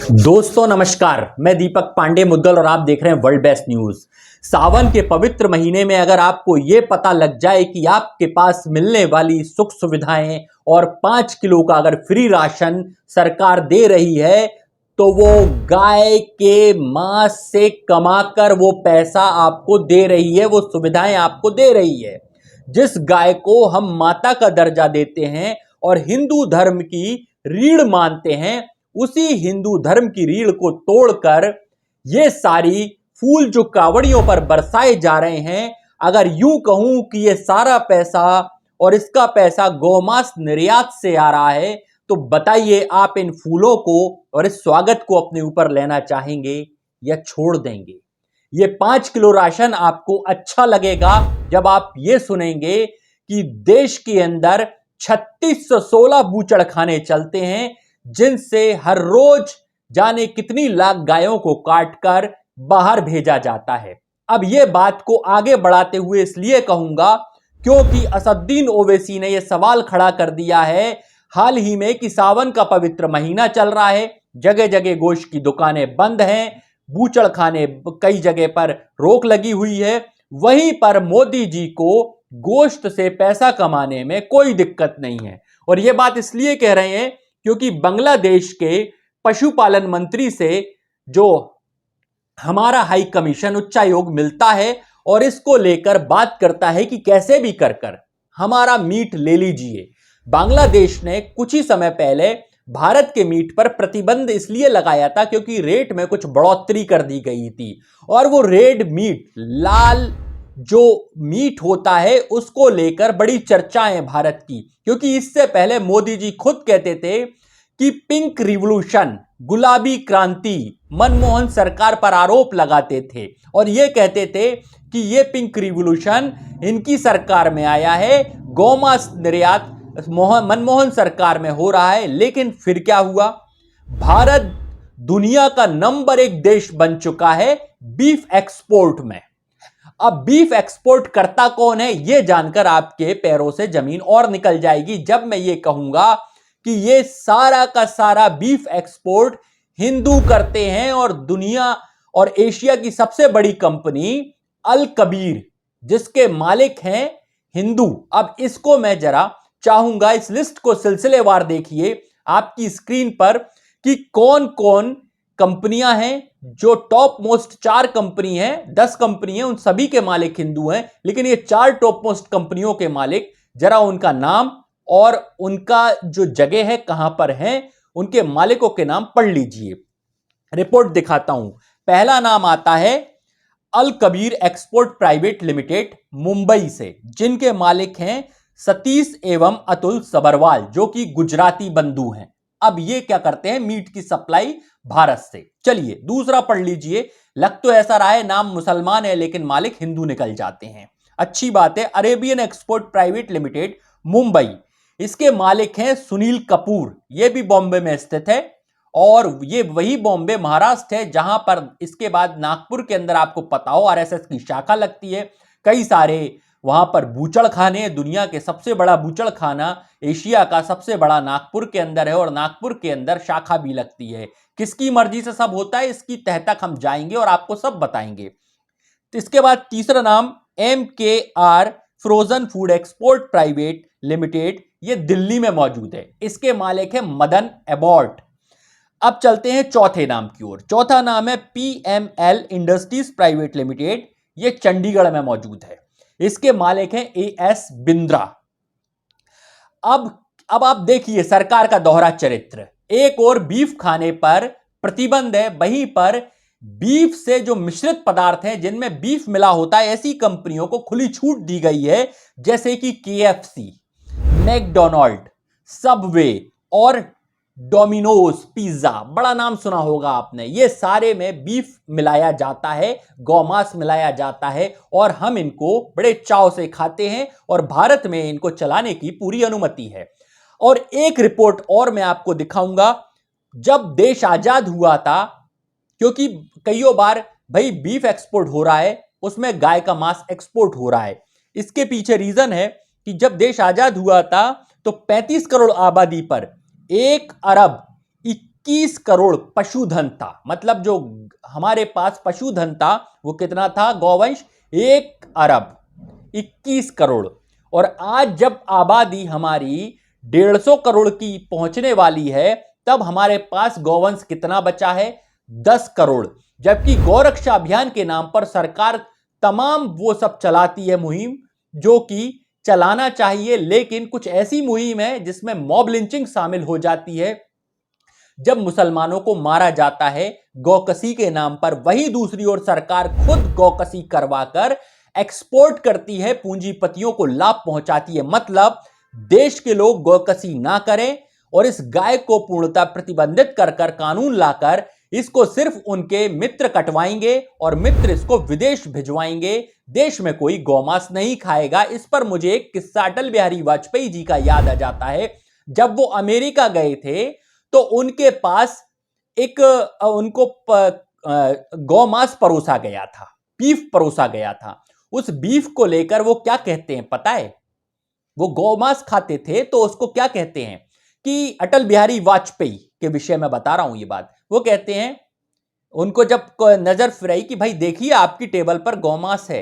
दोस्तों नमस्कार, मैं दीपक पांडे मुद्गल और आप देख रहे हैं वर्ल्ड बेस्ट न्यूज। सावन के पवित्र महीने में अगर आपको ये पता लग जाए कि आपके पास मिलने वाली सुख सुविधाएं और 5 किलो का अगर फ्री राशन सरकार दे रही है तो वो गाय के मांस से कमाकर वो पैसा आपको दे रही है, वो सुविधाएं आपको दे रही है। जिस गाय को हम माता का दर्जा देते हैं और हिंदू धर्म की रीढ़ मानते हैं, उसी हिंदू धर्म की रीढ़ को तोड़कर ये सारी फूल जो कावड़ियों पर बरसाए जा रहे हैं, अगर यूं कहूं कि ये सारा पैसा और इसका पैसा गौमांस निर्यात से आ रहा है, तो बताइए आप इन फूलों को और इस स्वागत को अपने ऊपर लेना चाहेंगे या छोड़ देंगे? ये 5 किलो राशन आपको अच्छा लगेगा जब आप ये सुनेंगे कि देश के अंदर 3616 बूचड़खाने चलते हैं, जिनसे हर रोज जाने कितनी लाख गायों को काटकर बाहर भेजा जाता है। अब यह बात को आगे बढ़ाते हुए इसलिए कहूंगा क्योंकि असदुद्दीन ओवैसी ने यह सवाल खड़ा कर दिया है हाल ही में कि सावन का पवित्र महीना चल रहा है, जगह जगह गोश्त की दुकानें बंद हैं, बूचड़खाने कई जगह पर रोक लगी हुई है, वहीं पर मोदी जी को गोश्त से पैसा कमाने में कोई दिक्कत नहीं है। और यह बात इसलिए कह रहे हैं क्योंकि बांग्लादेश के पशुपालन मंत्री से जो हमारा हाई कमीशन उच्चायोग मिलता है और इसको लेकर बात करता है कि कैसे भी कर हमारा मीट ले लीजिए। बांग्लादेश ने कुछ ही समय पहले भारत के मीट पर प्रतिबंध इसलिए लगाया था क्योंकि रेट में कुछ बढ़ोतरी कर दी गई थी, और वो रेड मीट, लाल जो मीट होता है, उसको लेकर बड़ी चर्चाएं भारत की, क्योंकि इससे पहले मोदी जी खुद कहते थे कि पिंक रिवॉल्यूशन, गुलाबी क्रांति, मनमोहन सरकार पर आरोप लगाते थे और यह कहते थे कि यह पिंक रिवॉल्यूशन इनकी सरकार में आया है, गौमांस निर्यात मनमोहन सरकार में हो रहा है। लेकिन फिर क्या हुआ? भारत दुनिया का नंबर 1 देश बन चुका है बीफ एक्सपोर्ट में। अब बीफ एक्सपोर्ट करता कौन है, यह जानकर आपके पैरों से जमीन और निकल जाएगी जब मैं ये कहूंगा कि ये सारा का सारा बीफ एक्सपोर्ट हिंदू करते हैं, और दुनिया और एशिया की सबसे बड़ी कंपनी अल कबीर, जिसके मालिक हैं हिंदू। अब इसको मैं जरा चाहूंगा इस लिस्ट को सिलसिलेवार देखिए आपकी स्क्रीन पर कि कौन कौन कंपनियां हैं। जो टॉप मोस्ट 4 कंपनी हैं, 10 कंपनी हैं, उन सभी के मालिक हिंदू हैं, लेकिन ये 4 टॉप मोस्ट कंपनियों के मालिक, जरा उनका नाम और उनका जो जगह है कहां पर है, उनके मालिकों के नाम पढ़ लीजिए। रिपोर्ट दिखाता हूं। पहला नाम आता है Al Kabir export private limited, Mumbai से, जिनके मालिक हैं सतीश एवं अतुल सबरवाल, जो कि गुजराती बंधु हैं। अब ये क्या करते हैं? मीट की सप्लाई भारत से। चलिए दूसरा पढ़ लीजिए। लग तो ऐसा रहा है नाम मुसलमान है लेकिन मालिक हिंदू निकल जाते हैं, अच्छी बात है। Arabian export private limited, Mumbai, इसके मालिक हैं सुनील कपूर, ये भी बॉम्बे में स्थित है, और ये वही बॉम्बे महाराष्ट्र है जहां पर इसके बाद नागपुर के अंदर आपको पता हो आरएसएस की शाखा लगती है। कई सारे वहां पर बूचड़खाने, दुनिया के सबसे बड़ा बूचड़खाना, एशिया का सबसे बड़ा नागपुर के अंदर है, और नागपुर के अंदर शाखा भी लगती है। किसकी मर्जी से सब होता है इसकी तह तक हम जाएंगे और आपको सब बताएंगे। तो इसके बाद तीसरा नाम MKR frozen food export private limited, ये दिल्ली में मौजूद है, इसके मालिक है मदन एबॉर्ट। अब चलते हैं चौथे नाम की ओर। चौथा नाम है PML इंडस्ट्रीज प्राइवेट लिमिटेड, ये चंडीगढ़ में मौजूद है, इसके मालिक हैं AS बिंद्रा। अब आप देखिए सरकार का दोहरा चरित्र। एक और बीफ खाने पर प्रतिबंध है, वहीं पर बीफ से जो मिश्रित पदार्थ हैं जिनमें बीफ मिला होता है, ऐसी कंपनियों को खुली छूट दी गई है, जैसे कि KFC, मैकडोनाल्ड, सबवे और डोमिनोज पिज्जा, बड़ा नाम सुना होगा आपने। ये सारे में बीफ मिलाया जाता है, गौमांस मिलाया जाता है, और हम इनको बड़े चाव से खाते हैं, और भारत में इनको चलाने की पूरी अनुमति है। और एक रिपोर्ट और मैं आपको दिखाऊंगा। जब देश आजाद हुआ था, क्योंकि कईयों बार भाई बीफ एक्सपोर्ट हो रहा है, उसमें गाय का मांस एक्सपोर्ट हो रहा है, इसके पीछे रीजन है कि जब देश आजाद हुआ था तो 35 करोड़ आबादी पर 1 अरब 21 करोड़ पशुधन था। मतलब जो हमारे पास पशुधन था वो कितना था गौवंश? 1 अरब 21 करोड़। और आज जब आबादी हमारी 150 करोड़ की पहुंचने वाली है तब हमारे पास गौवंश कितना बचा है? 10 करोड़। जबकि गौरक्षा अभियान के नाम पर सरकार तमाम वो सब चलाती है मुहिम जो कि चलाना चाहिए, लेकिन कुछ ऐसी मुहिम है जिसमें मॉब लिंचिंग शामिल हो जाती है। जब मुसलमानों को मारा जाता है गौकसी के नाम पर, वही दूसरी ओर सरकार खुद गौकसी करवाकर एक्सपोर्ट करती है, पूंजीपतियों को लाभ पहुंचाती है। मतलब देश के लोग गौकसी ना करें और इस गाय को पूर्णतः प्रतिबंधित कर कर कानून लाकर इसको सिर्फ उनके मित्र कटवाएंगे और मित्र इसको विदेश भिजवाएंगे। देश में कोई गौमांस नहीं खाएगा। इस पर मुझे एक किस्सा अटल बिहारी वाजपेयी जी का याद आ जाता है। जब वो अमेरिका गए थे तो उनके पास एक उनको गौमांस परोसा गया था, बीफ परोसा गया था। उस बीफ को लेकर वो क्या कहते हैं पता है? वो गौमांस खाते थे तो उसको क्या कहते हैं कि अटल बिहारी वाजपेयी के विषय में बता रहा हूं ये बात। वो कहते हैं, उनको जब नजर फिराई कि भाई देखिए आपकी टेबल पर गौमांस है,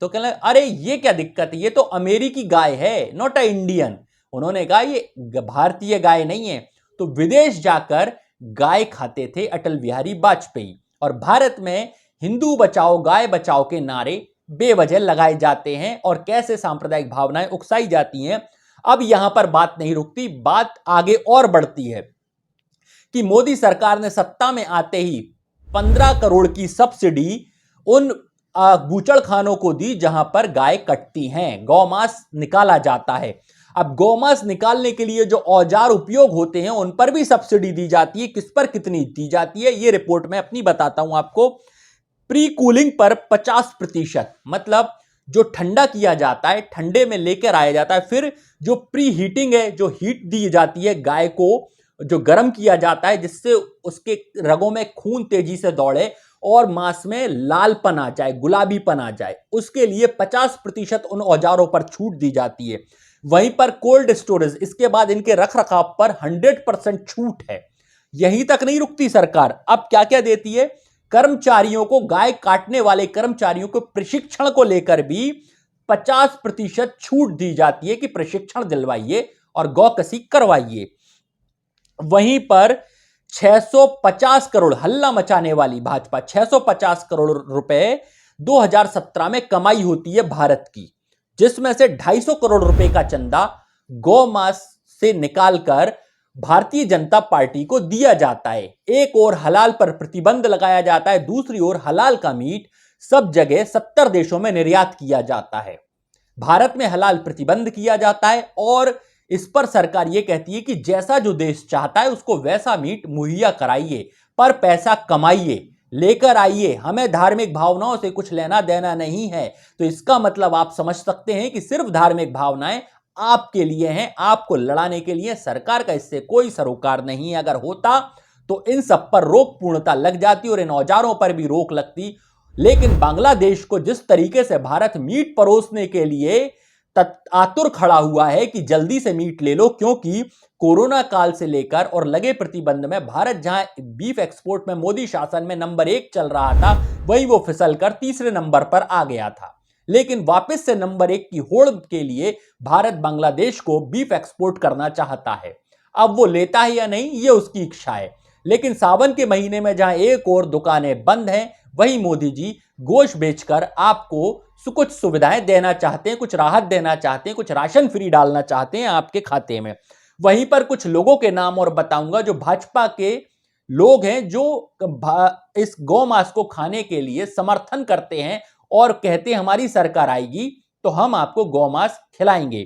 तो कहने लगे अरे ये क्या दिक्कत है, ये तो अमेरिकी गाय है, नॉट अ इंडियन। उन्होंने कहा ये भारतीय गाय नहीं है। तो विदेश जाकर गाय खाते थे अटल बिहारी वाजपेयी। और भारत में हिंदू बचाओ गाय बचाओ के नारे बेवजह लगाए जाते हैं और कैसे सांप्रदायिक भावनाएं उकसाई जाती हैं। अब यहां पर बात नहीं रुकती, बात आगे और बढ़ती है कि मोदी सरकार ने सत्ता में आते ही 15 करोड़ की सब्सिडी उन बूचड़खानों को दी जहां पर गाय कटती हैं, गौमांस निकाला जाता है। अब गौमांस निकालने के लिए जो औजार उपयोग होते हैं उन पर भी सब्सिडी दी जाती है। किस पर कितनी दी जाती है ये रिपोर्ट में अपनी बताता हूं आपको। प्री कूलिंग पर 50%, मतलब जो ठंडा किया जाता है, ठंडे में लेकर आया जाता है। फिर जो प्री हीटिंग है, जो हीट दी जाती है गाय को, जो गर्म किया जाता है जिससे उसके रगों में खून तेजी से दौड़े और मांस में लालपन आ जाए, गुलाबीपन आ जाए, उसके लिए 50% उन औजारों पर छूट दी जाती है। वहीं पर कोल्ड स्टोरेज, इसके बाद इनके रख रखाव पर 100% छूट है। यहीं तक नहीं रुकती सरकार, अब क्या क्या देती है? कर्मचारियों को, गाय काटने वाले कर्मचारियों को प्रशिक्षण को लेकर भी 50% छूट दी जाती है कि प्रशिक्षण दिलवाइए और गौकसी करवाइए। वहीं पर 650 करोड़, हल्ला मचाने वाली भाजपा, 650 करोड़ रुपए 2017 में कमाई होती है भारत की, जिसमें से 250 करोड़ रुपए का चंदा गौमांस से निकालकर भारतीय जनता पार्टी को दिया जाता है। एक और हलाल पर प्रतिबंध लगाया जाता है, दूसरी ओर हलाल का मीट सब जगह 70 देशों में निर्यात किया जाता है। भारत में हलाल प्रतिबंध किया जाता है और इस पर सरकार यह कहती है कि जैसा जो देश चाहता है उसको वैसा मीट मुहैया कराइए, पर पैसा कमाइए, लेकर आइए, हमें धार्मिक भावनाओं से कुछ लेना देना नहीं है। तो इसका मतलब आप समझ सकते हैं कि सिर्फ धार्मिक भावनाएं आपके लिए हैं, आपको लड़ाने के लिए। सरकार का इससे कोई सरोकार नहीं है। अगर होता तो इन सब पर रोक पूर्णता लग जाती और इन औजारों पर भी रोक लगती। लेकिन बांग्लादेश को जिस तरीके से भारत मीट परोसने के लिए आतुर खड़ा हुआ है कि जल्दी से मीट ले लो, क्योंकि कोरोना काल से लेकर और लगे प्रतिबंध में भारत जहां बीफ एक्सपोर्ट में मोदी शासन में नंबर 1 चल रहा था, वहीं वो फिसलकर तीसरे नंबर पर आ गया था। लेकिन वापस से नंबर 1 की होड़ के लिए भारत बांग्लादेश को बीफ एक्सपोर्ट करना चाहता है। अब वो लेता है या नहीं ये उसकी इच्छा है। लेकिन सावन के महीने में जहां एक और दुकानें बंद हैं, वहीं मोदी जी गोश्त बेचकर आपको कुछ सुविधाएं देना चाहते हैं, कुछ राहत देना चाहते हैं, कुछ राशन फ्री डालना चाहते हैं आपके खाते में। वहीं पर कुछ लोगों के नाम और बताऊंगा जो भाजपा के लोग हैं, जो इस गौमांस को खाने के लिए समर्थन करते हैं और कहते हैं हमारी सरकार आएगी तो हम आपको गौमांस खिलाएंगे।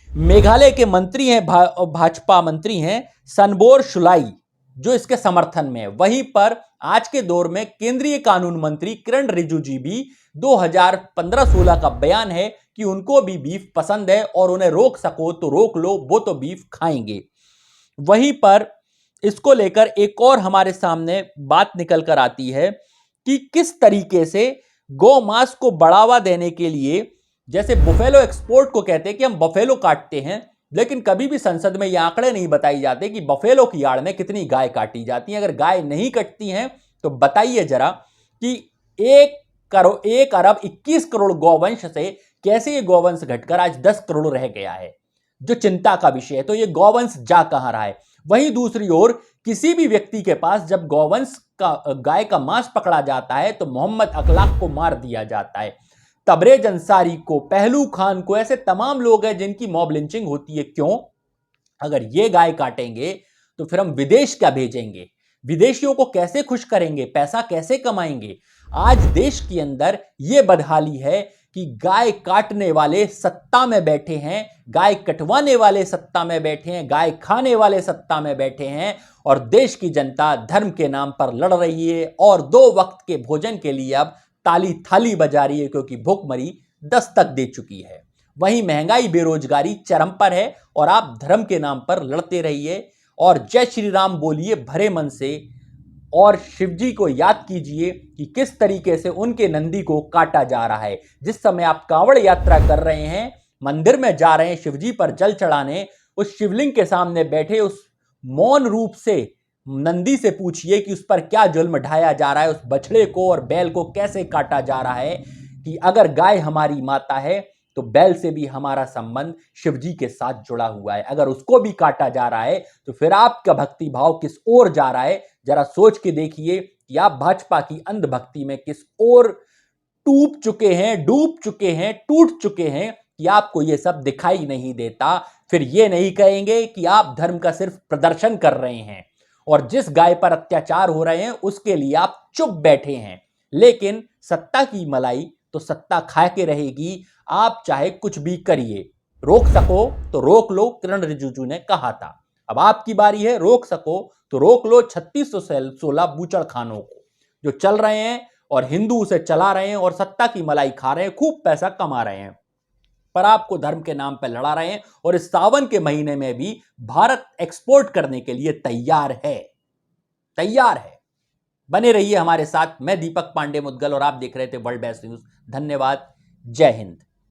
मेघालय के मंत्री हैं, भाजपा मंत्री हैं सनबोर शुलाई, जो इसके समर्थन में है। वहीं पर आज के दौर में केंद्रीय कानून मंत्री किरण रिजिजू जी भी 2015-16 का बयान है कि उनको भी बीफ पसंद है और उन्हें रोक सको तो रोक लो, वो तो बीफ खाएंगे। वहीं पर इसको लेकर एक और हमारे सामने बात निकल कर आती है कि किस तरीके से गौमांस को बढ़ावा देने के लिए, जैसे बफेलो एक्सपोर्ट को कहते हैं कि हम बफेलो काटते हैं, लेकिन कभी भी संसद में ये आंकड़े नहीं बताए जाते कि बफेलो की आड़ में कितनी गाय काटी जाती हैं। अगर गाय नहीं कटती हैं तो बताइए जरा कि 1 अरब 21 करोड़ गौवंश से कैसे ये गौवंश घटकर आज 10 करोड़ रह गया है, जो चिंता का विषय है। तो ये गौवंश जा कहां रहा है? वहीं दूसरी ओर किसी भी व्यक्ति के पास जब गौवंश का गाय का मांस पकड़ा जाता है तो मोहम्मद अखलाक को मार दिया जाता है, तबरेज अंसारी को, पहलू खान को, ऐसे तमाम लोग हैं जिनकी मॉब लिंचिंग होती है। क्यों? अगर ये गाय काटेंगे तो फिर हम विदेश क्या भेजेंगे? विदेशियों को कैसे खुश करेंगे? पैसा कैसे कमाएंगे? आज देश के अंदर यह बदहाली है कि गाय काटने वाले सत्ता में बैठे हैं, गाय कटवाने वाले सत्ता में बैठे हैं, गाय खाने वाले सत्ता में बैठे हैं, और देश की जनता धर्म के नाम पर लड़ रही है और 2 वक्त के भोजन के लिए अब ताली थाली बजा रही है, क्योंकि भूखमरी दस्तक दे चुकी है। वहीं महंगाई, बेरोजगारी चरम पर है और आप धर्म के नाम पर लड़ते रहिए और जय श्री राम बोलिए भरे मन से, और शिव जी को याद कीजिए कि किस तरीके से उनके नंदी को काटा जा रहा है। जिस समय आप कांवड़ यात्रा कर रहे हैं, मंदिर में जा रहे हैं शिव जी पर जल चढ़ाने, उस शिवलिंग के सामने बैठे उस मौन रूप से नंदी से पूछिए कि उस पर क्या जुल्म ढाया जा रहा है, उस बछड़े को और बैल को कैसे काटा जा रहा है। कि अगर गाय हमारी माता है तो बैल से भी हमारा संबंध शिवजी के साथ जुड़ा हुआ है। अगर उसको भी काटा जा रहा है तो फिर आपका भक्ति भाव किस ओर जा रहा है? जरा सोच के देखिए कि आप भाजपा की अंधभक्ति में किस ओर डूब चुके हैं, टूट चुके हैं कि आपको यह सब दिखाई नहीं देता। फिर यह नहीं कहेंगे कि आप धर्म का सिर्फ प्रदर्शन कर रहे हैं और जिस गाय पर अत्याचार हो रहे हैं उसके लिए आप चुप बैठे हैं। लेकिन सत्ता की मलाई तो सत्ता खा के रहेगी, आप चाहे कुछ भी करिए। रोक सको तो रोक लो, किरण रिजिजू ने कहा था। अब आपकी बारी है, रोक सको तो रोक लो 3616 बूचड़ खानों को जो चल रहे हैं और हिंदू उसे चला रहे हैं और सत्ता की मलाई खा रहे हैं, खूब पैसा कमा रहे हैं, पर आपको धर्म के नाम पर लड़ा रहे हैं। और इस सावन के महीने में भी भारत एक्सपोर्ट करने के लिए तैयार है। बने रहिए हमारे साथ। मैं दीपक पांडे मुदगल और आप देख रहे थे वर्ल्ड बेस्ट न्यूज। धन्यवाद। जय हिंद।